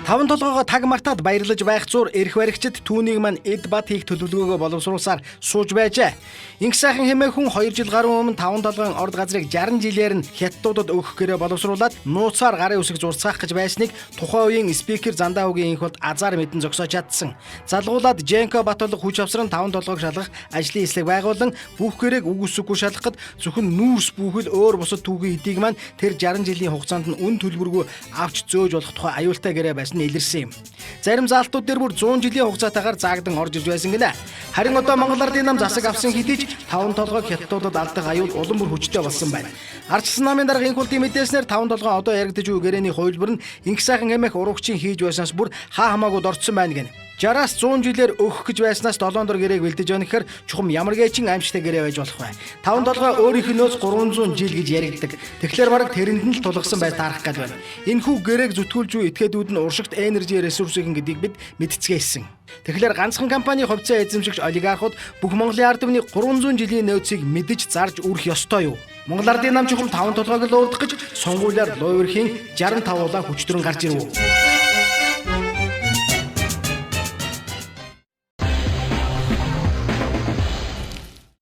Таван толгойгоо таг мартаад баярлаж байх зур эрх баригчид түүнийг маань эд бат хийх төлөвлөгөөгөө боловсруулсаар сууж байжээ. Инх сайхан хэмээх хүн 2 жил гаруй өмнө таван толгойн орд газрыг 60 жилээр нь хятадуудад өгөх гэрээ боловсруулад нууцаар гарын үсэг зурцгаах гэж байсныг тухайн үеийн спикер Зандаагийн инх болд азар мэдэн зогсоож чадсан. Залгуулад Женко Батолго хүч авсран таван толгойг шалгах ажлын хэслэг байгуулан бүх гэрээг үг үсэггүй шалгахад зөвхөн нүүрс бүхэл өөр бусад түүхийн эдийг маань тэр 60 жилийн хугацаанд нь үн төлбөргүй авч зөөж болох тухай аюултай гэрээ байсан нь илэрсэн юм. Зарим заалтууд дээр бүр 100 жилийн хугацаатаагаар заагдан орж иж байсан гинэ. Харин одоо Монгол Ардын нам засаг авсан хэдий ч таван толгойг хятадуудад алдах аюул улам бүр хүчтэй болсон байна. Ардчилсан намын дарга инх болдын мэдээснээр таван толгой одоо яригдж буй гэрээний хувилбар нь инх сайхан хэмээх урагчийн хийж байснаас бүр хаа хамаагүй дорцсон байна гэнэ. 60-аас 100 жилээр өгөх гэж байснаас 7 дор гэрээг бэлдэж байна гэхээр чухам ямар гээчин аимшигтай гэрээ байж болох вэ? Таван толгой өөрийнхнөөс 300 жил гэж яригддаг. Тэгэхээр бараг тэрэнд нь л тулгсан бай таарах гад байна. Энэхүү гэрээг зүтгүүлж буй этгээдүүд нь уршигт энержи ресурсыг гэдгийг бид мэдцгээсэн. Тэгэхээр ганцхан компани хувьцаа эзэмшигч олигархууд бүх Монголын ард түмний 300 жилийн нөөцийг мэдж зарж үрэх ёстой юу? Монгол Ардын нам чухам таван толгойг л уурдах гэж сонгуулиар луурхийн 65 улаан хүчтрэн гарч ирв.